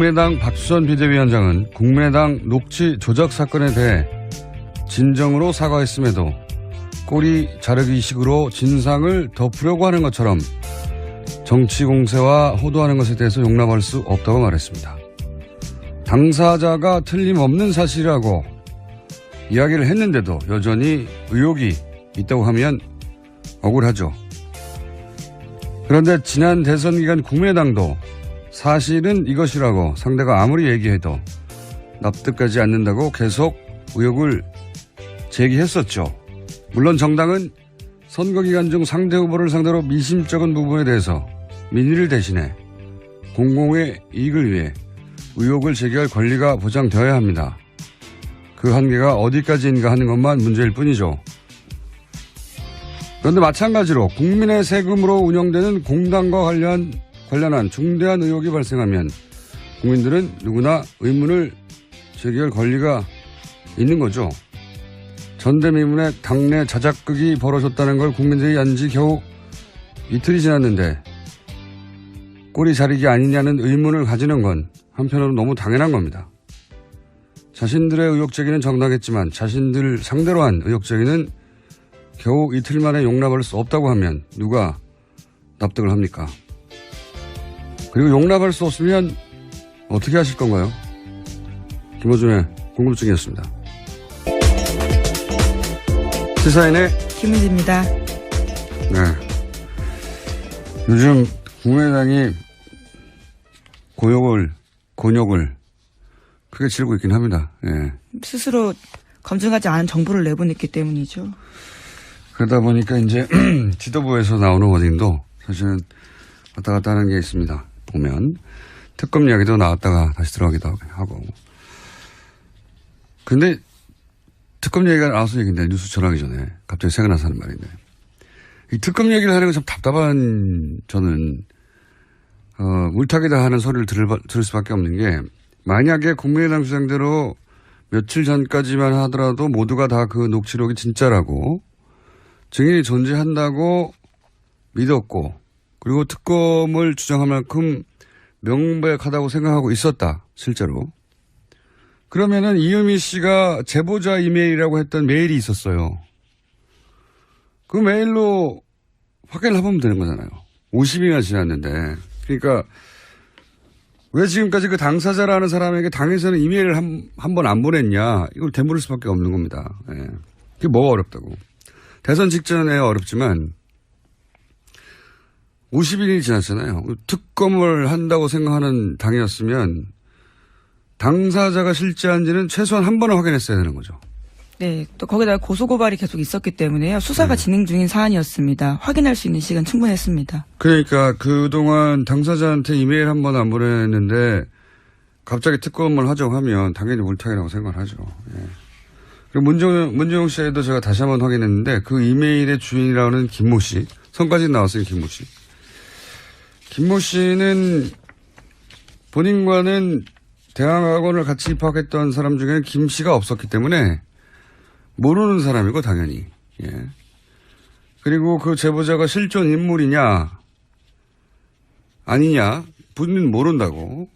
국민의당 박수선 비대위원장은 국민의당 녹취 조작 사건에 대해 진정으로 사과했음에도 꼬리 자르기 식으로 진상을 덮으려고 하는 것처럼 정치 공세와 호도하는 것에 대해서 용납할 수 없다고 말했습니다. 당사자가 틀림없는 사실이라고 이야기를 했는데도 여전히 의혹이 있다고 하면 억울하죠. 그런데 지난 대선 기간 국민의당도 사실은 이것이라고 상대가 아무리 얘기해도 납득하지 않는다고 계속 의혹을 제기했었죠. 물론 정당은 선거기간 중 상대 후보를 상대로 미심쩍은 부분에 대해서 민의를 대신해 공공의 이익을 위해 의혹을 제기할 권리가 보장되어야 합니다. 그 한계가 어디까지인가 하는 것만 문제일 뿐이죠. 그런데 마찬가지로 국민의 세금으로 운영되는 공당과 관련한 중대한 의혹이 발생하면 국민들은 누구나 의문을 제기할 권리가 있는 거죠. 전대미문의 당내 자작극이 벌어졌다는 걸 국민들이 안 지 겨우 이틀이 지났는데 꼬리 자르기 아니냐는 의문을 가지는 건 한편으로 너무 당연한 겁니다. 자신들의 의혹 제기는 정당했지만 자신들 상대로 한 의혹 제기는 겨우 이틀 만에 용납할 수 없다고 하면 누가 납득을 합니까? 그리고 용납할 수 없으면 어떻게 하실 건가요? 김어준의 궁금증이었습니다. 시사인의 김은지입니다. 네. 요즘 국민의당이 곤욕을 크게 치르고 있긴 합니다. 예. 스스로 검증하지 않은 정보를 내보냈기 때문이죠. 그러다 보니까 이제 지도부에서 나오는 워딩도 사실은 왔다 갔다 하는 게 있습니다. 보면 특검 이야기도 나왔다가 다시 들어가기도 하고. 근데 특검 얘기가 나와서 얘기인데 뉴스 전하기 전에 갑자기 생각나서 하는 말인데 이 특검 얘기를 하는 건 참 답답한 저는 물타기다 하는 소리를 들을 수밖에 없는 게 만약에 국민의당 주장대로 며칠 전까지만 하더라도 모두가 다 그 녹취록이 진짜라고 증인이 존재한다고 믿었고 그리고 특검을 주장할 만큼 명백하다고 생각하고 있었다. 실제로. 그러면은 이유미 씨가 제보자 이메일이라고 했던 메일이 있었어요. 그 메일로 확인을 해보면 되는 거잖아요. 50일이나 지났는데. 그러니까 왜 지금까지 그 당사자라는 사람에게 당에서는 이메일을 한 번 안 보냈냐. 이걸 되물을 수밖에 없는 겁니다. 예. 그게 뭐가 어렵다고. 대선 직전에 어렵지만 50일이 지났잖아요. 특검을 한다고 생각하는 당이었으면 당사자가 실제한지는 최소한 한 번은 확인했어야 되는 거죠. 네, 또 거기다가 고소고발이 계속 있었기 때문에요. 수사가 진행 중인 사안이었습니다. 확인할 수 있는 시간 충분했습니다. 그러니까 그동안 당사자한테 이메일 한 번 안 보냈는데 갑자기 특검을 하자고 하면 당연히 물타기라고 생각을 하죠. 예. 그리고 문재용 씨에도 제가 다시 한 번 확인했는데 그 이메일의 주인이라는 김모 씨, 성까지 나왔어요. 김모 씨. 김모 씨는 본인과는 대학원을 같이 입학했던 사람 중에는 김 씨가 없었기 때문에 모르는 사람이고 당연히. 예. 그리고 그 제보자가 실존 인물이냐 아니냐 본인 모른다고.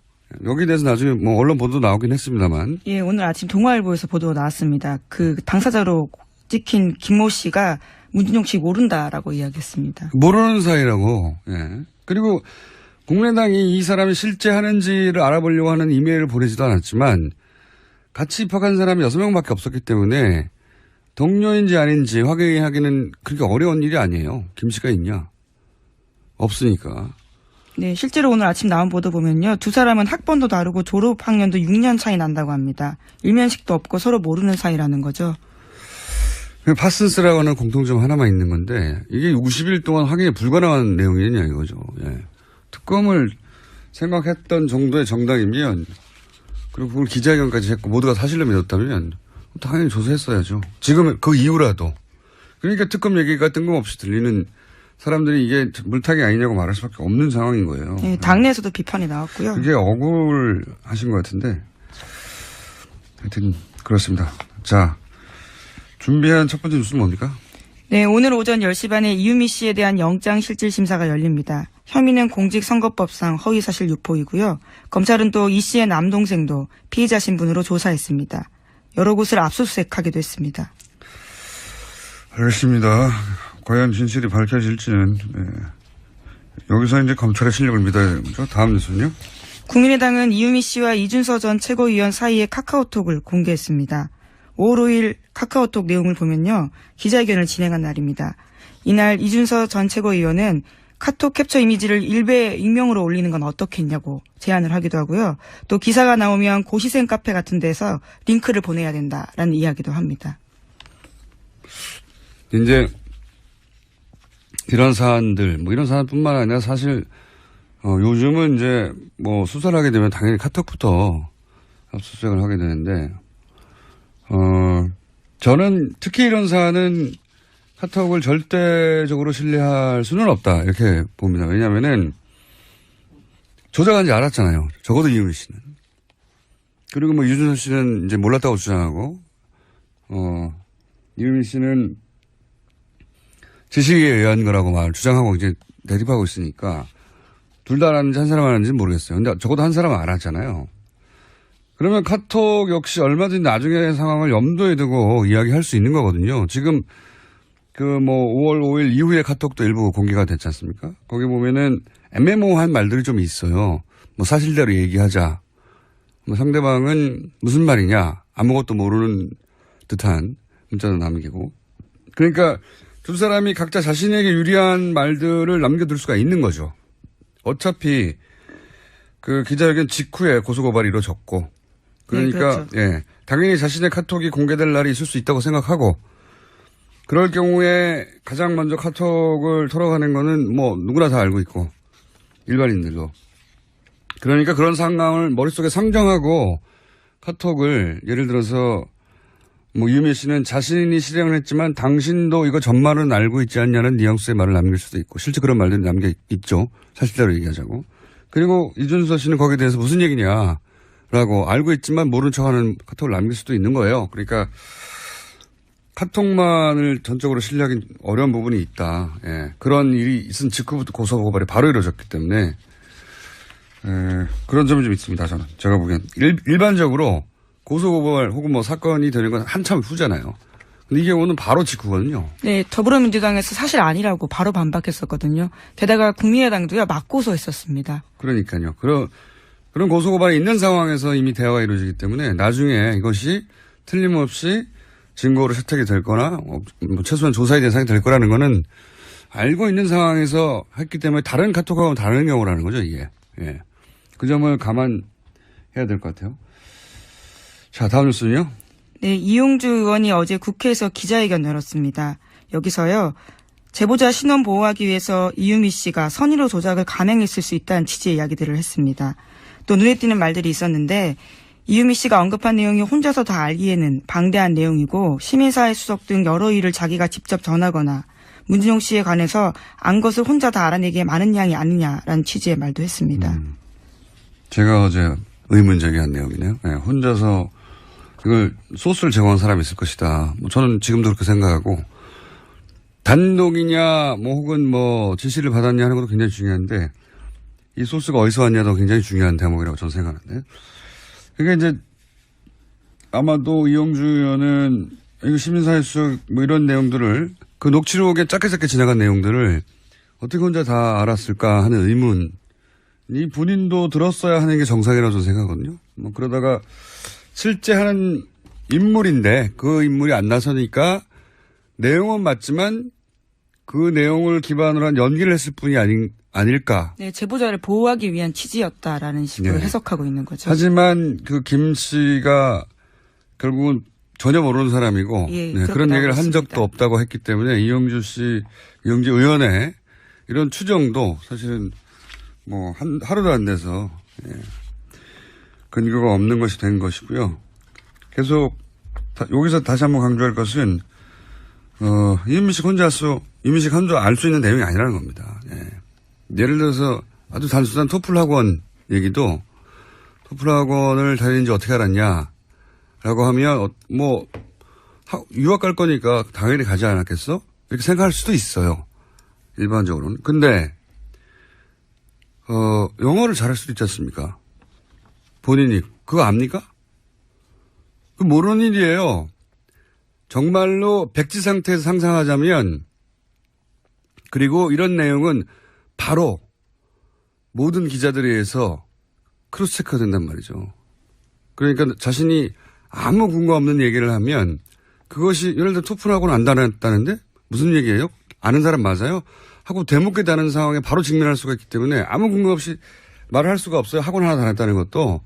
여기에 대해서 나중에 뭐 언론 보도 나오긴 했습니다만. 예, 오늘 아침 동아일보에서 보도가 나왔습니다. 그 당사자로 찍힌 김모 씨가 문준용 씨 모른다라고 이야기했습니다. 모르는 사이라고. 예. 그리고 국민의당이 이 사람이 실제 하는지를 알아보려고 하는 이메일을 보내지도 않았지만 같이 입학한 사람이 6명밖에 없었기 때문에 동료인지 아닌지 확인하기는 그렇게 어려운 일이 아니에요. 김 씨가 있냐? 없으니까. 네, 실제로 오늘 아침 나온 보도 보면요. 두 사람은 학번도 다르고 졸업 학년도 6년 차이 난다고 합니다. 일면식도 없고 서로 모르는 사이라는 거죠. 파슨스라고 하는 공통점 하나만 있는 건데 이게 50일 동안 확인이 불가능한 내용이냐 이거죠. 예. 특검을 생각했던 정도의 정당이면 그리고 그걸 기자회견까지 했고 모두가 사실로 믿었다면 당연히 조사했어야죠. 지금 그 이후라도. 그러니까 특검 얘기가 뜬금없이 들리는 사람들이 이게 물타기 아니냐고 말할 수밖에 없는 상황인 거예요. 네, 당내에서도 비판이 나왔고요. 그게 억울하신 것 같은데 하여튼 그렇습니다. 자, 준비한 첫 번째 뉴스는 뭡니까? 네, 오늘 오전 10시 반에 이유미 씨에 대한 영장실질심사가 열립니다. 혐의는 공직선거법상 허위사실 유포이고요. 검찰은 또 이 씨의 남동생도 피의자 신분으로 조사했습니다. 여러 곳을 압수수색하기도 했습니다. 알겠습니다. 과연 진실이 밝혀질지는 여기서 이제 검찰의 실력을 믿어야 되죠. 다음 뉴스는요. 국민의당은 이유미 씨와 이준서 전 최고위원 사이의 카카오톡을 공개했습니다. 5월 5일 카카오톡 내용을 보면요. 기자회견을 진행한 날입니다. 이날 이준서 전 최고위원은 카톡 캡처 이미지를 일베 익명으로 올리는 건 어떻겠냐고 제안을 하기도 하고요. 또 기사가 나오면 고시생 카페 같은 데서 링크를 보내야 된다라는 이야기도 합니다. 이제 이런 사안들, 이런 사안뿐만 아니라 사실 요즘은 이제 수사를 하게 되면 당연히 카톡부터 압수수색을 하게 되는데 저는 특히 이런 사안은 카톡을 절대적으로 신뢰할 수는 없다 이렇게 봅니다. 왜냐하면은 조작한지 알았잖아요. 적어도 이유미 씨는. 그리고 유준서 씨는 이제 몰랐다고 주장하고 이유미 씨는 지시에 의한 거라고 주장하고 이제 대립하고 있으니까 둘 다 알았는지 한 사람 알았는지는 모르겠어요. 근데 적어도 한 사람은 알았잖아요. 그러면 카톡 역시 얼마든지 나중에 상황을 염두에 두고 이야기할 수 있는 거거든요. 지금 5월 5일 이후에 카톡도 일부 공개가 됐지 않습니까? 거기 보면은 애매모호한 말들이 좀 있어요. 사실대로 얘기하자. 상대방은 무슨 말이냐. 아무것도 모르는 듯한 문자도 남기고. 그러니까 두 사람이 각자 자신에게 유리한 말들을 남겨둘 수가 있는 거죠. 어차피 그 기자회견 직후에 고소고발이 이루어졌고. 그러니까, 네, 그렇죠. 당연히 자신의 카톡이 공개될 날이 있을 수 있다고 생각하고, 그럴 경우에 가장 먼저 카톡을 털어가는 거는 누구나 다 알고 있고, 일반인들도. 그러니까 그런 상황을 머릿속에 상정하고 카톡을 예를 들어서 이유미 씨는 자신이 실행을 했지만 당신도 이거 전말은 알고 있지 않냐는 뉘앙스의 말을 남길 수도 있고, 실제 그런 말들이 남겨 있죠. 사실대로 얘기하자고. 그리고 이준서 씨는 거기에 대해서 무슨 얘기냐. 라고 알고 있지만 모른 척하는 카톡을 남길 수도 있는 거예요. 그러니까 카톡만을 전적으로 신뢰하기 어려운 부분이 있다. 그런 일이 있은 직후부터 고소고발이 바로 이루어졌기 때문에 그런 점이 좀 있습니다. 저는 제가 보기엔 일반적으로 고소고발 혹은 사건이 되는 건 한참 후잖아요. 근데 이 경우는 바로 직후거든요. 네, 더불어민주당에서 사실 아니라고 바로 반박했었거든요. 게다가 국민의당도요 맞고소했었습니다. 그러니까요. 그런 고소고발이 있는 상황에서 이미 대화가 이루어지기 때문에 나중에 이것이 틀림없이 증거로 채택이 될 거나 최소한 조사의 대상이 될 거라는 거는 알고 있는 상황에서 했기 때문에 다른 카톡하고는 다른 경우라는 거죠, 이게. 그 점을 감안해야 될 것 같아요. 자, 다음 뉴스는요. 네, 이용주 의원이 어제 국회에서 기자회견 열었습니다. 여기서요. 제보자 신원 보호하기 위해서 이유미 씨가 선의로 조작을 감행했을 수 있다는 취지의 이야기들을 했습니다. 또 눈에 띄는 말들이 있었는데 이유미 씨가 언급한 내용이 혼자서 다 알기에는 방대한 내용이고 시민사회 수석 등 여러 일을 자기가 직접 전하거나 문준용 씨에 관해서 안 것을 혼자 다 알아내기에 많은 양이 아니냐라는 취지의 말도 했습니다. 제가 어제 의문 제기한 내용이네요. 혼자서 이걸 소스를 제공한 사람이 있을 것이다. 저는 지금도 그렇게 생각하고 단독이냐 혹은 지시를 받았냐 하는 것도 굉장히 중요한데 이 소스가 어디서 왔냐도 굉장히 중요한 대목이라고 저는 생각하는데. 그러니까 이제 아마도 이용주 의원은 이거 시민사회 수석 이런 내용들을 그 녹취록에 짧게 지나간 내용들을 어떻게 혼자 다 알았을까 하는 의문이 본인도 들었어야 하는 게 정상이라고 저는 생각하거든요. 그러다가 실제 하는 인물인데 그 인물이 안 나서니까 내용은 맞지만 그 내용을 기반으로 한 연기를 했을 뿐이 아닐까. 네, 제보자를 보호하기 위한 취지였다라는 식으로 해석하고 있는 거죠. 하지만 그 김 씨가 결국은 전혀 모르는 사람이고 그런 얘기를 한 적도 없다고 했기 때문에 이용주 의원의 이런 추정도 사실은 하루도 안 돼서 근거가 없는 것이 된 것이고요. 계속 여기서 다시 한번 강조할 것은 이유미 씨 혼자 알 수 있는 내용이 아니라는 겁니다. 예를 들어서 아주 단순한 토플 학원 얘기도 토플 학원을 다니는지 어떻게 알았냐라고 하면 유학 갈 거니까 당연히 가지 않았겠어? 이렇게 생각할 수도 있어요. 일반적으로는. 근데 영어를 잘할 수도 있지 않습니까? 본인이 그거 압니까? 그 모르는 일이에요. 정말로 백지 상태에서 상상하자면, 그리고 이런 내용은 바로 모든 기자들에 의해서 크로스 체크가 된단 말이죠. 그러니까 자신이 아무 근거 없는 얘기를 하면 그것이 예를 들어 토플하고는 안 다녔다는데 무슨 얘기예요? 아는 사람 맞아요? 하고 대묻게 다는 상황에 바로 직면할 수가 있기 때문에 아무 근거 없이 말을 할 수가 없어요. 학원 하나 다녔다는 것도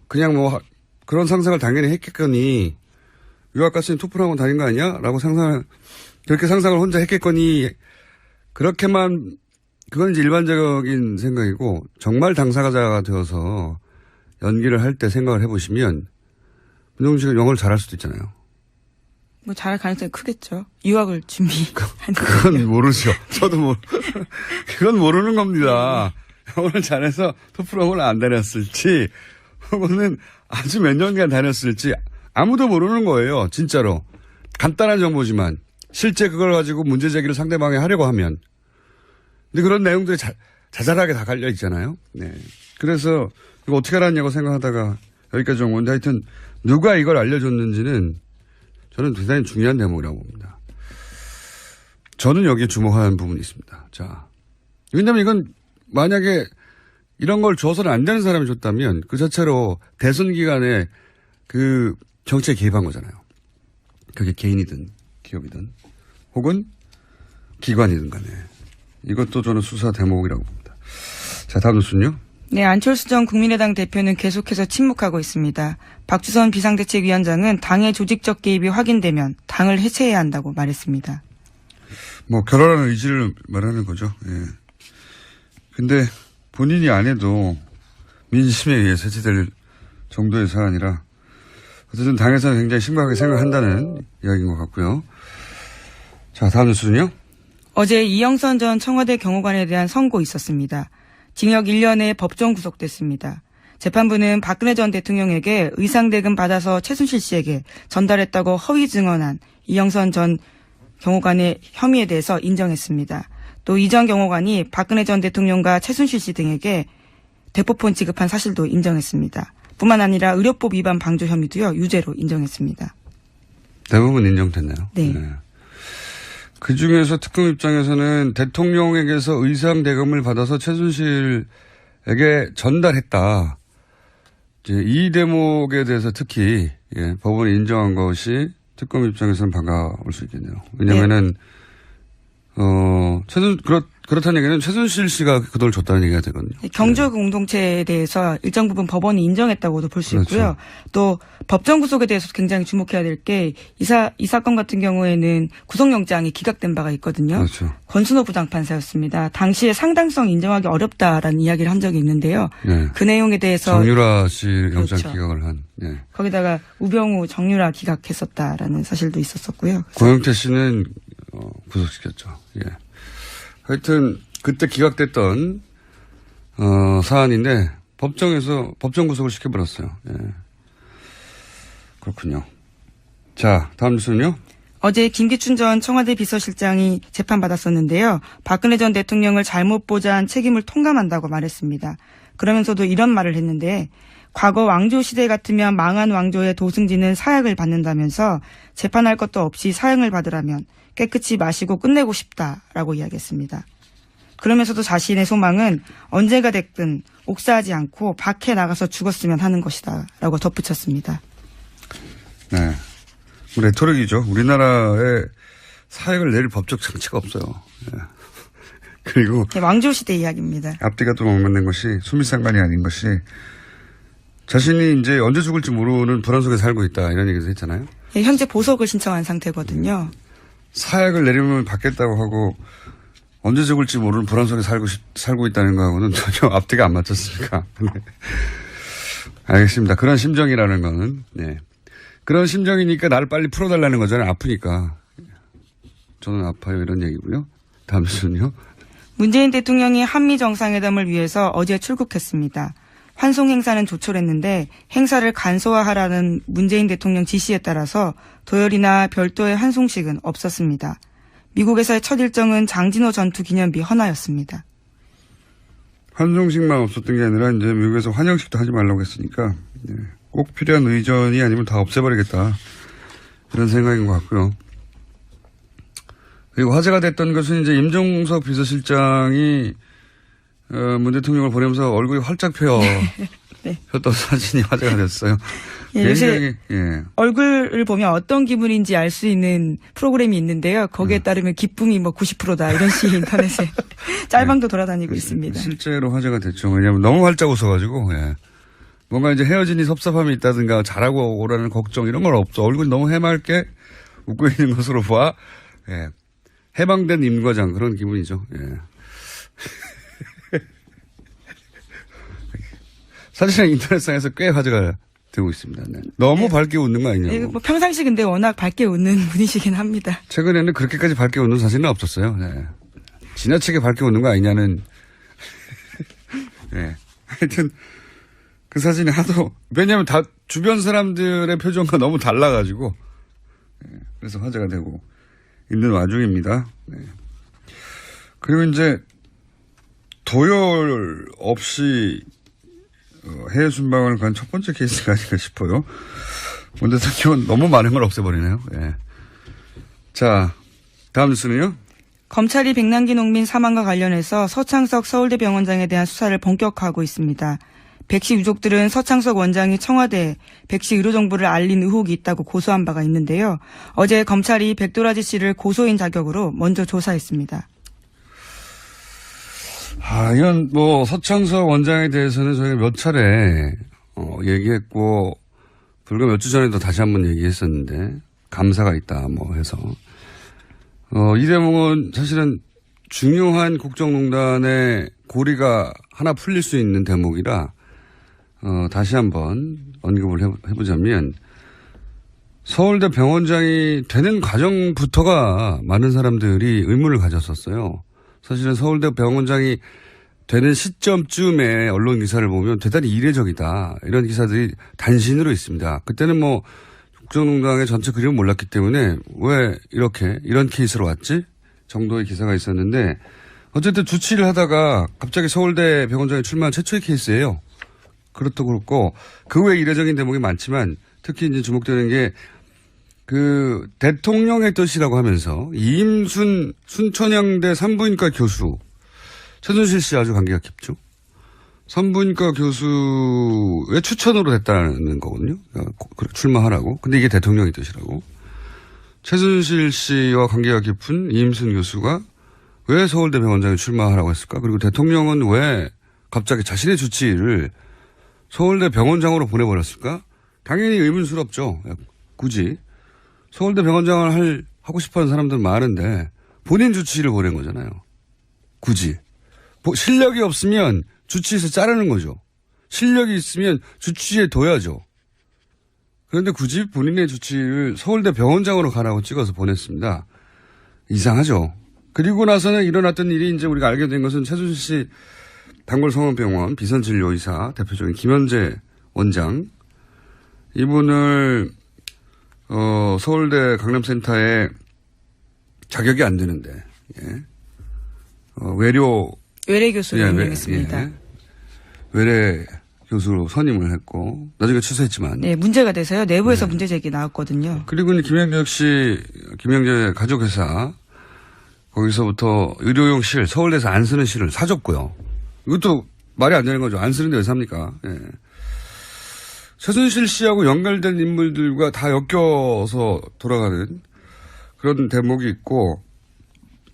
그냥 뭐 그런 상상을 당연히 했겠거니 유학 갔으니 토플하고 다닌 거 아니야? 라고 그렇게 상상을 혼자 했겠거니 그렇게만 그건 이제 일반적인 생각이고 정말 당사자가 되어서 연기를 할 때 생각을 해보시면 문정민 씨가 영어를 잘할 수도 있잖아요. 뭐 잘할 가능성이 크겠죠. 유학을 준비하는. 그건 모르죠. 저도 그건 모르는 겁니다. 영어를 잘해서 토플학원을 안 다녔을지 혹은 아주 몇 년간 다녔을지 아무도 모르는 거예요. 진짜로. 간단한 정보지만 실제 그걸 가지고 문제 제기를 상대방에 하려고 하면. 근데 그런 내용들이 자잘하게 다 갈려 있잖아요. 네. 그래서 이거 어떻게 알았냐고 생각하다가 여기까지 온 건데 하여튼 누가 이걸 알려줬는지는 저는 대단히 중요한 대목이라고 봅니다. 저는 여기에 주목하는 부분이 있습니다. 자. 왜냐면 이건 만약에 이런 걸 줘서는 안 되는 사람이 줬다면 그 자체로 대선 기간에 그 정치에 개입한 거잖아요. 그게 개인이든 기업이든 혹은 기관이든 간에. 이것도 저는 수사 대목이라고 봅니다. 자, 다음 뉴스는요. 네, 안철수 전 국민의당 대표는 계속해서 침묵하고 있습니다. 박주선 비상대책위원장은 당의 조직적 개입이 확인되면 당을 해체해야 한다고 말했습니다. 뭐 결혼하는 의지를 말하는 거죠. 예. 근데 본인이 안 해도 민심에 의해서 해체될 정도의 사안이라 어쨌든 당에서는 굉장히 심각하게 생각한다는 이야기인 것 같고요. 자, 다음 뉴스는요. 어제 이영선 전 청와대 경호관에 대한 선고 있었습니다. 징역 1년에 법정 구속됐습니다. 재판부는 박근혜 전 대통령에게 의상대금 받아서 최순실 씨에게 전달했다고 허위 증언한 이영선 전 경호관의 혐의에 대해서 인정했습니다. 또 이 전 경호관이 박근혜 전 대통령과 최순실 씨 등에게 대포폰 지급한 사실도 인정했습니다. 뿐만 아니라 의료법 위반 방조 혐의도요 유죄로 인정했습니다. 대부분 인정됐나요? 네. 그중에서 특검 입장에서는 대통령에게서 의상 대금을 받아서 최순실에게 전달했다. 이제 이 대목에 대해서 특히 법원이 인정한 것이 특검 입장에서는 반가울 수 있겠네요. 왜냐면은 그렇다는 얘기는 최순실 씨가 그 돈을 줬다는 얘기가 되거든요. 경제 공동체에 대해서 일정 부분 법원이 인정했다고도 볼 수 있고요. 또 법정 구속에 대해서 굉장히 주목해야 될 게 이 사건 같은 경우에는 구속영장이 기각된 바가 있거든요. 그렇죠. 권순호 부장판사였습니다. 당시에 상당성 인정하기 어렵다라는 이야기를 한 적이 있는데요. 네. 그 내용에 대해서 정유라 씨 영장 그렇죠. 기각을 한. 네. 거기다가 우병우 정유라 기각했었다라는 사실도 있었었고요. 고영태 씨는 구속시켰죠. 예. 하여튼 그때 기각됐던 사안인데 법정 구속을 시켜버렸어요. 예. 그렇군요. 자, 다음 뉴스는요. 어제 김기춘 전 청와대 비서실장이 재판받았었는데요. 박근혜 전 대통령을 잘못 보좌한 책임을 통감한다고 말했습니다. 그러면서도 이런 말을 했는데 과거 왕조 시대 같으면 망한 왕조의 도승지는 사약을 받는다면서 재판할 것도 없이 사형을 받으라면 깨끗이 마시고 끝내고 싶다라고 이야기했습니다. 그러면서도 자신의 소망은 언제가 됐든 옥사하지 않고 밖에 나가서 죽었으면 하는 것이다 라고 덧붙였습니다. 네. 레토릭이죠. 우리나라에 사약을 내릴 법적 장치가 없어요. 예. 그리고 네, 왕조 시대 이야기입니다. 앞뒤가 또 맞는 것이 수미상관이 아닌 것이 자신이 이제 언제 죽을지 모르는 불안 속에 살고 있다 이런 얘기도 했잖아요. 네, 현재 보석을 신청한 상태거든요. 사약을 내리면 받겠다고 하고 언제 죽을지 모르는 불안 속에 살고 있다는 거하고는 전혀 앞뒤가 안 맞췄으니까. 네. 알겠습니다. 그런 심정이라는 거는 네. 그런 심정이니까 나를 빨리 풀어달라는 거잖아요. 아프니까. 저는 아파요 이런 얘기고요. 다음 순요. 문재인 대통령이 한미 정상회담을 위해서 어제 출국했습니다. 환송 행사는 조촐했는데 행사를 간소화하라는 문재인 대통령 지시에 따라서 도열이나 별도의 환송식은 없었습니다. 미국에서의 첫 일정은 장진호 전투 기념비 헌화였습니다. 환송식만 없었던 게 아니라 이제 미국에서 환영식도 하지 말라고 했으니까 꼭 필요한 의전이 아니면 다 없애버리겠다. 이런 생각인 것 같고요. 그리고 화제가 됐던 것은 이제 임종석 비서실장이 문 대통령을 보내면서 얼굴이 활짝 폈던 사진이 화제가 됐어요. 예, 요새 얼굴을 보면 어떤 기분인지 알 수 있는 프로그램이 있는데요. 거기에 따르면 기쁨이 90%다 이런 식의 인터넷에 짤방도 돌아다니고 있습니다. 실제로 화제가 됐죠. 왜냐하면 너무 활짝 웃어가지고 뭔가 이제 헤어지니 섭섭함이 있다든가 잘하고 오라는 걱정 이런 건 없죠. 얼굴이 너무 해맑게 웃고 있는 것으로 봐 해방된 임과장 그런 기분이죠. 사실은 인터넷상에서 꽤 화제가 되고 있습니다. 너무 밝게 웃는 거 아니냐고. 평상시 근데 워낙 밝게 웃는 분이시긴 합니다. 최근에는 그렇게까지 밝게 웃는 사진은 없었어요. 지나치게 밝게 웃는 거 아니냐는. 하여튼 그 사진이 하도 왜냐하면 다 주변 사람들의 표정과 너무 달라가지고 그래서 화제가 되고 있는 와중입니다. 그리고 이제 도열 없이 해외 순방을 간 첫 번째 케이스가 아닌가 싶어요. 문 대통령은 너무 많은 걸 없애버리네요. 자, 다음 뉴스는요. 검찰이 백남기 농민 사망과 관련해서 서창석 서울대 병원장에 대한 수사를 본격화하고 있습니다. 백씨 유족들은 서창석 원장이 청와대에 백씨 의료 정보를 알린 의혹이 있다고 고소한 바가 있는데요. 어제 검찰이 백도라지 씨를 고소인 자격으로 먼저 조사했습니다. 이건 서창석 원장에 대해서는 저희가 몇 차례 얘기했고 불과 몇 주 전에도 다시 한번 얘기했었는데 감사가 있다 해서 이 대목은 사실은 중요한 국정농단의 고리가 하나 풀릴 수 있는 대목이라 다시 한번 언급을 해보자면 서울대 병원장이 되는 과정부터가 많은 사람들이 의문을 가졌었어요. 사실은 서울대 병원장이 되는 시점쯤에 언론 기사를 보면 대단히 이례적이다. 이런 기사들이 단신으로 있습니다. 그때는 국정농단의 전체 그림을 몰랐기 때문에 왜 이런 케이스로 왔지? 정도의 기사가 있었는데 어쨌든 주치를 하다가 갑자기 서울대 병원장이 출마한 최초의 케이스예요. 그렇다고 그렇고 그 외에 이례적인 대목이 많지만 특히 이제 주목되는 게 그 대통령의 뜻이라고 하면서 이임순 순천향대 산부인과 교수 최순실 씨 아주 관계가 깊죠. 산부인과 교수의 추천으로 됐다는 거거든요. 출마하라고. 근데 이게 대통령의 뜻이라고. 최순실 씨와 관계가 깊은 이임순 교수가 왜 서울대 병원장에 출마하라고 했을까? 그리고 대통령은 왜 갑자기 자신의 주치의를 서울대 병원장으로 보내버렸을까? 당연히 의문스럽죠. 굳이. 서울대 병원장을 하고 싶어하는 사람들 많은데 본인 주치의를 보낸 거잖아요. 굳이. 실력이 없으면 주치의에서 자르는 거죠. 실력이 있으면 주치의에 둬야죠. 그런데 굳이 본인의 주치의를 서울대 병원장으로 가라고 찍어서 보냈습니다. 이상하죠. 그리고 나서는 일어났던 일이 이제 우리가 알게 된 것은 최순실 씨 단골성원병원 비선진료의사 대표적인 김현재 원장 이분을 서울대 강남센터에 자격이 안 되는데 외래 교수로 임명했습니다. 외래 교수로 선임을 했고 나중에 취소했지만 문제가 돼서요. 내부에서 문제 제기 나왔거든요. 그리고 김영재 가족회사 거기서부터 의료용 실 서울대에서 안 쓰는 실을 사줬고요. 이것도 말이 안 되는 거죠. 안 쓰는데 왜 삽니까? 최순실 씨하고 연결된 인물들과 다 엮여서 돌아가는 그런 대목이 있고.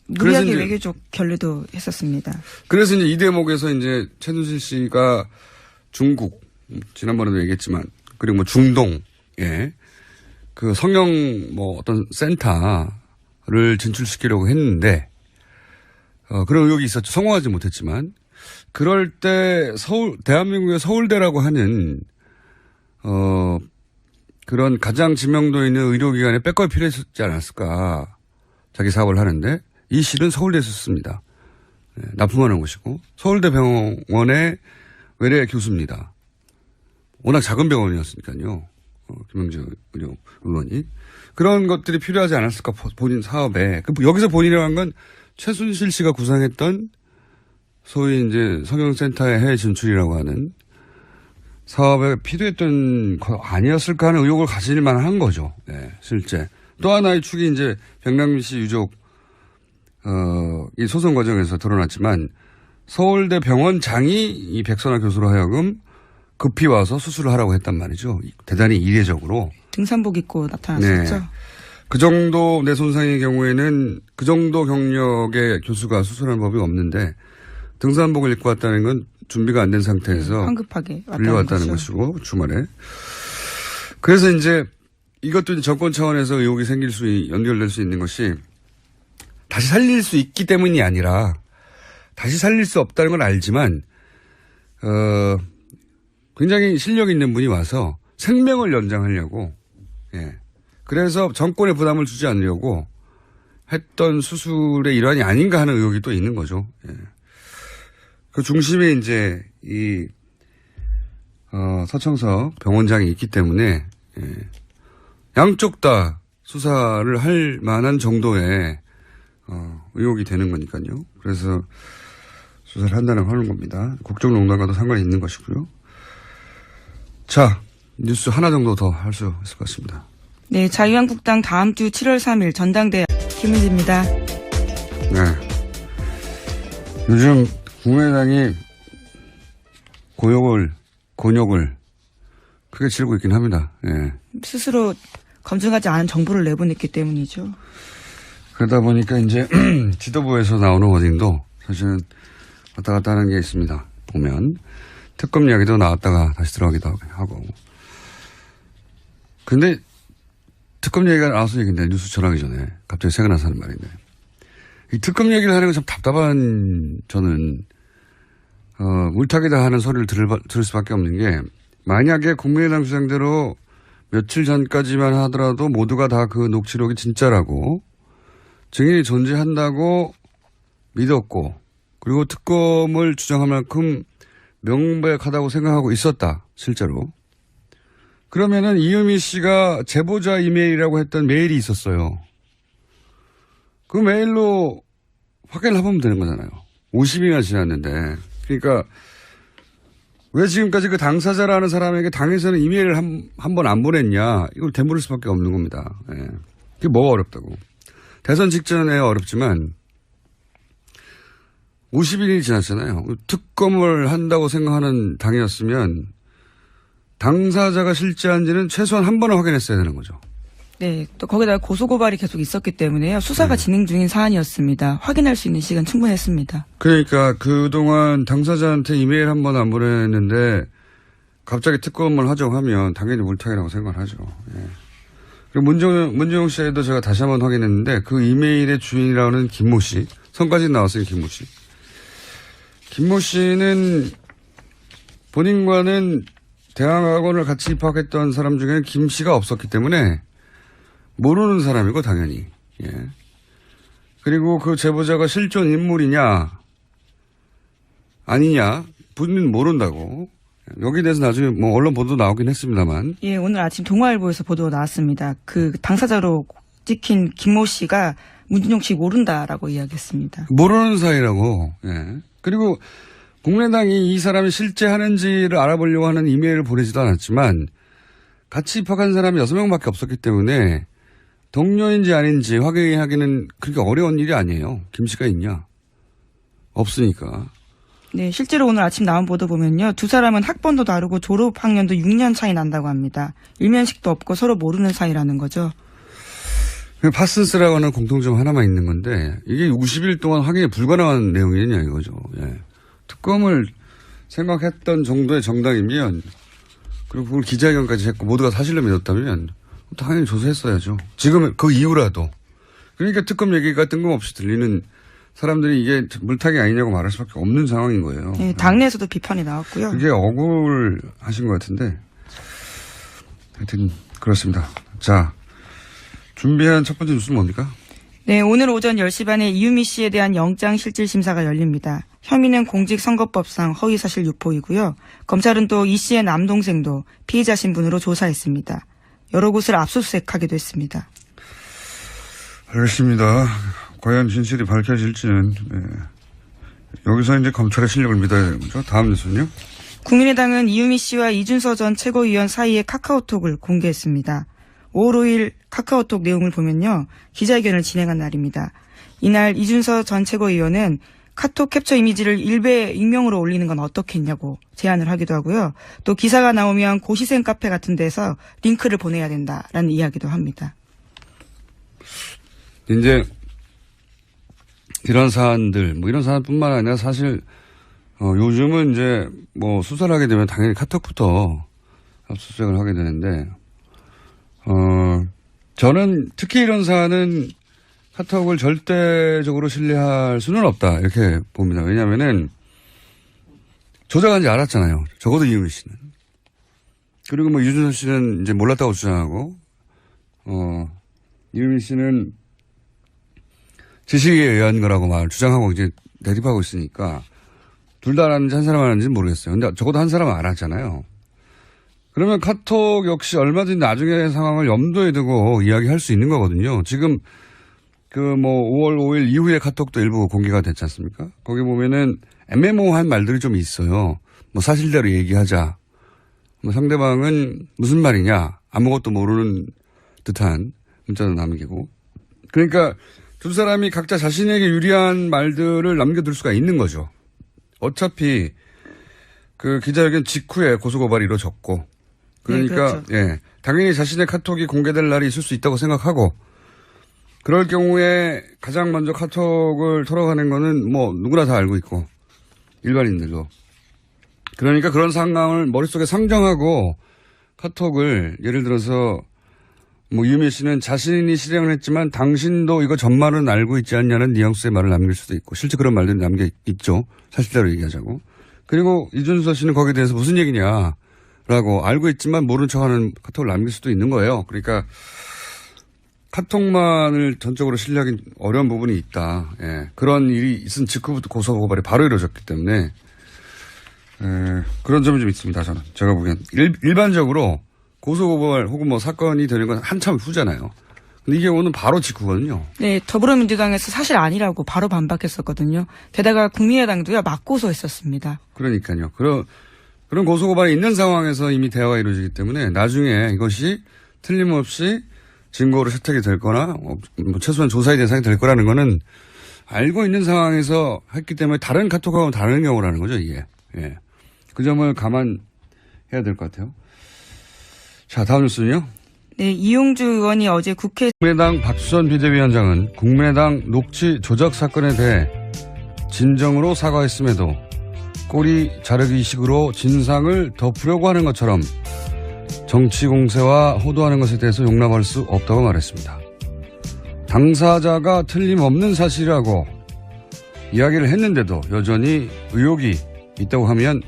무리하게 외교적 결례도 했었습니다. 그래서 이제 이 대목에서 이제 최순실 씨가 중국, 지난번에도 얘기했지만, 그리고 중동에 그 성형 어떤 센터를 진출시키려고 했는데, 그런 의혹이 있었죠. 성공하지 못했지만. 그럴 때 대한민국의 서울대라고 하는 그런 가장 지명도 있는 의료기관에 백업이 필요했지 않았을까. 자기 사업을 하는데 이 실은 서울대에서 씁니다. 납품하는 곳이고 서울대 병원의 외래 교수입니다. 워낙 작은 병원이었으니까요. 김영재 의원이. 그런 것들이 필요하지 않았을까, 본인 사업에. 여기서 본인이라고 한 건 최순실 씨가 구상했던 소위 이제 성형센터의 해외 진출이라고 하는 사업에 필요했던 거 아니었을까 하는 의혹을 가질 만한 거죠. 네, 실제. 또 하나의 축이 이제 백남기 씨 유족, 이 소송 과정에서 드러났지만 서울대 병원장이 이 백선아 교수로 하여금 급히 와서 수술을 하라고 했단 말이죠. 대단히 이례적으로. 등산복 입고 나타났었죠. 네. 그 정도 내 손상의 경우에는 그 정도 경력의 교수가 수술한 법이 없는데 등산복을 입고 왔다는 건 준비가 안 된 상태에서 황급하게 불려왔다는 것이고 주말에. 그래서 이제 이것도 정권 차원에서 의혹이 연결될 수 있는 것이 다시 살릴 수 있기 때문이 아니라 다시 살릴 수 없다는 걸 알지만 굉장히 실력 있는 분이 와서 생명을 연장하려고 그래서 정권에 부담을 주지 않으려고 했던 수술의 일환이 아닌가 하는 의혹이 또 있는 거죠. 그 중심에 이제 이 서청석 병원장이 있기 때문에 양쪽 다 수사를 할 만한 정도의 의혹이 되는 거니까요. 그래서 수사를 한다는 하는 겁니다. 국정농단과도 상관이 있는 것이고요. 자, 뉴스 하나 정도 더 할 수 있을 것 같습니다. 네, 자유한국당 다음 주 7월 3일 전당대회 김은지입니다. 네. 요즘 국민의당이 곤욕을 크게 치르고 있긴 합니다. 예. 스스로 검증하지 않은 정보를 내보냈기 때문이죠. 그러다 보니까 이제 지도부에서 나오는 워딩도 사실은 왔다 갔다 하는 게 있습니다. 보면 특검 이야기도 나왔다가 다시 들어가기도 하고. 근데 특검 얘기가 나와서 얘기인데 뉴스 전하기 전에 갑자기 생각나서 하는 말인데 이 특검 얘기를 하는 건 참 답답한 저는 물타기다 하는 소리를 들을 수밖에 없는 게 만약에 국민의당 주장대로 며칠 전까지만 하더라도 모두가 다 그 녹취록이 진짜라고 증인이 존재한다고 믿었고 그리고 특검을 주장할 만큼 명백하다고 생각하고 있었다. 실제로. 그러면은 이유미 씨가 제보자 이메일이라고 했던 메일이 있었어요. 그 메일로 확인을 해보면 되는 거잖아요. 50일이나 지났는데. 그러니까 왜 지금까지 그 당사자라는 사람에게 당에서는 이메일을 한 번 안 보냈냐. 이걸 되물을 수밖에 없는 겁니다. 예. 그게 뭐가 어렵다고. 대선 직전에 어렵지만 50일이 지났잖아요. 특검을 한다고 생각하는 당이었으면 당사자가 실제한지는 최소한 한 번은 확인했어야 되는 거죠. 네, 또 거기다가 고소고발이 계속 있었기 때문에요. 수사가 진행 중인 사안이었습니다. 확인할 수 있는 시간 충분했습니다. 그러니까 그동안 당사자한테 이메일 한 번 안 보냈는데 갑자기 특검을 하자고 하면 당연히 물타기라고 생각을 하죠. 예. 그리고 문정용 씨에도 제가 다시 한번 확인했는데 그 이메일의 주인이라는 김모 씨, 성까지 나왔어요. 김모 씨. 김모 씨는 본인과는 대학학원을 같이 입학했던 사람 중에는 김 씨가 없었기 때문에 모르는 사람이고 당연히. 예. 그리고 그 제보자가 실존 인물이냐 아니냐 본인은 모른다고. 여기에 대해서 나중에 뭐 언론 보도 나오긴 했습니다만. 예, 오늘 아침 동아일보에서 보도가 나왔습니다. 그 당사자로 찍힌 김모 씨가 문준용 씨 모른다라고 이야기했습니다. 모르는 사이라고. 예. 그리고 국민의당이 이 사람이 실제 하는지를 알아보려고 하는 이메일을 보내지도 않았지만 같이 입학한 사람이 6명밖에 없었기 때문에 동료인지 아닌지 확인하기는 그렇게 어려운 일이 아니에요. 김 씨가 있냐? 없으니까. 네, 실제로 오늘 아침 나온 보도 보면요. 두 사람은 학번도 다르고 졸업 학년도 6년 차이 난다고 합니다. 일면식도 없고 서로 모르는 사이라는 거죠. 파슨스라고 하는 공통점 하나만 있는 건데 이게 50일 동안 확인이 불가능한 내용이냐 이거죠. 예. 특검을 생각했던 정도의 정당이면 그리고 그걸 기자회견까지 했고 모두가 사실로 믿었다면 당연히 조사했어야죠. 지금 그 이후라도. 그러니까 특검 얘기가 뜬금없이 들리는 사람들이 이게 물타기 아니냐고 말할 수밖에 없는 상황인 거예요. 네, 당내에서도 비판이 나왔고요. 그게 억울하신 것 같은데 하여튼 그렇습니다. 자, 준비한 첫 번째 뉴스는 뭡니까? 네, 오늘 오전 10시 반에 이유미 씨에 대한 영장실질심사가 열립니다. 혐의는 공직선거법상 허위사실 유포이고요. 검찰은 또 이 씨의 남동생도 피의자 신분으로 조사했습니다. 여러 곳을 압수수색하기도 했습니다. 알겠습니다. 과연 진실이 밝혀질지는 여기서 이제 검찰의 실력을 믿어야 되는 거죠. 다음 뉴스는요. 국민의당은 이유미 씨와 이준서 전 최고위원 사이의 카카오톡을 공개했습니다. 5월 5일 카카오톡 내용을 보면요. 기자회견을 진행한 날입니다. 이날 이준서 전 최고위원은 카톡 캡처 이미지를 일베 익명으로 올리는 건 어떻겠냐고 제안을 하기도 하고요. 또 기사가 나오면 고시생 카페 같은 데서 링크를 보내야 된다라는 이야기도 합니다. 이제 이런 사안들, 이런 사안뿐만 아니라 사실 요즘은 이제 수사를 하게 되면 당연히 카톡부터 압수수색을 하게 되는데 저는 특히 이런 사안은 카톡을 절대적으로 신뢰할 수는 없다 이렇게 봅니다. 왜냐하면은 조작한지 알았잖아요. 적어도 이유미 씨는. 그리고 유준서 씨는 이제 몰랐다고 주장하고 이유미 씨는 지식에 의한 거라고 주장하고 이제 대립하고 있으니까 둘 다 알았는지 한 사람 알았는지는 모르겠어요. 근데 적어도 한 사람은 알았잖아요. 그러면 카톡 역시 얼마든지 나중에 상황을 염두에 두고 이야기할 수 있는 거거든요. 지금 5월 5일 이후에 카톡도 일부 공개가 됐지 않습니까? 거기 보면은 애매모호한 말들이 좀 있어요. 사실대로 얘기하자. 상대방은 무슨 말이냐. 아무것도 모르는 듯한 문자도 남기고. 그러니까 두 사람이 각자 자신에게 유리한 말들을 남겨둘 수가 있는 거죠. 어차피 그 기자회견 직후에 고소고발이 이루어졌고. 그러니까, 네, 그렇죠. 당연히 자신의 카톡이 공개될 날이 있을 수 있다고 생각하고, 그럴 경우에 가장 먼저 카톡을 털어가는 거는 누구나 다 알고 있고, 일반인들도. 그러니까 그런 상황을 머릿속에 상정하고 카톡을 예를 들어서 이유미 씨는 자신이 실행을 했지만 당신도 이거 전말은 알고 있지 않냐는 뉘앙스의 말을 남길 수도 있고, 실제 그런 말들이 남겨 있죠. 사실대로 얘기하자고. 그리고 이준서 씨는 거기에 대해서 무슨 얘기냐라고 알고 있지만 모른 척하는 카톡을 남길 수도 있는 거예요. 그러니까 카톡만을 전적으로 신뢰하기 어려운 부분이 있다. 그런 일이 있은 직후부터 고소고발이 바로 이루어졌기 때문에 그런 점이 좀 있습니다. 저는 제가 보기엔 일반적으로 고소고발 혹은 사건이 되는 건 한참 후잖아요. 근데 이 경우는 바로 직후거든요. 네, 더불어민주당에서 사실 아니라고 바로 반박했었거든요. 게다가 국민의당도요, 맞고소했었습니다. 그러니까요. 그런 고소고발이 있는 상황에서 이미 대화가 이루어지기 때문에 나중에 이것이 틀림없이 증거로 채택이 될 거나 최소한 조사의 대상이 될 거라는 거는 알고 있는 상황에서 했기 때문에 다른 카톡하고는 다른 경우라는 거죠, 이게. 그 점을 감안해야 될 것 같아요. 자, 다음 뉴스는요. 네, 이용주 의원이 어제 국회 국민의당 박수선 비대위원장은 국민의당 녹취 조작 사건에 대해 진정으로 사과했음에도 꼬리 자르기식으로 진상을 덮으려고 하는 것처럼 정치 공세와 호도하는 것에 대해서 용납할 수 없다고 말했습니다. 당사자가 틀림없는 사실이라고 이야기를 했는데도 여전히 의혹이 있다고 하면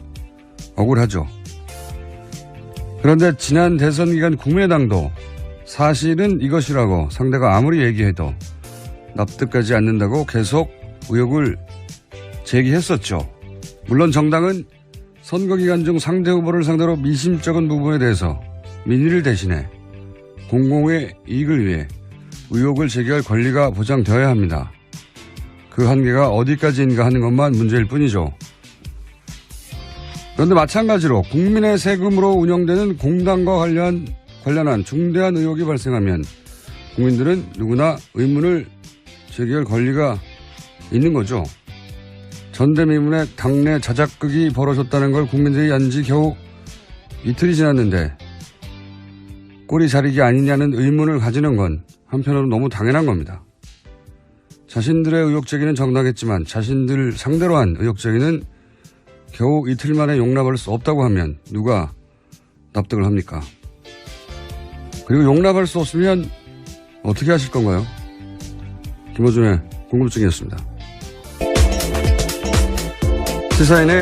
억울하죠. 그런데 지난 대선 기간 국민의당도 사실은 이것이라고 상대가 아무리 얘기해도 납득하지 않는다고 계속 의혹을 제기했었죠. 물론 정당은 선거 기간 중 상대 후보를 상대로 미심쩍은 부분에 대해서 민의를 대신해 공공의 이익을 위해 의혹을 제기할 권리가 보장되어야 합니다. 그 한계가 어디까지인가 하는 것만 문제일 뿐이죠. 그런데 마찬가지로 국민의 세금으로 운영되는 공당과 관련한 중대한 의혹이 발생하면 국민들은 누구나 의문을 제기할 권리가 있는 거죠. 전대미문의 당내 자작극이 벌어졌다는 걸 국민들이 안 지 겨우 이틀이 지났는데 꼬리 자르기 아니냐는 의문을 가지는 건 한편으로 너무 당연한 겁니다. 자신들의 의혹 제기는 정당했지만 자신들 상대로 한 의혹 제기는 겨우 이틀 만에 용납할 수 없다고 하면 누가 납득을 합니까? 그리고 용납할 수 없으면 어떻게 하실 건가요? 김어준의 궁금증이었습니다. 시사인의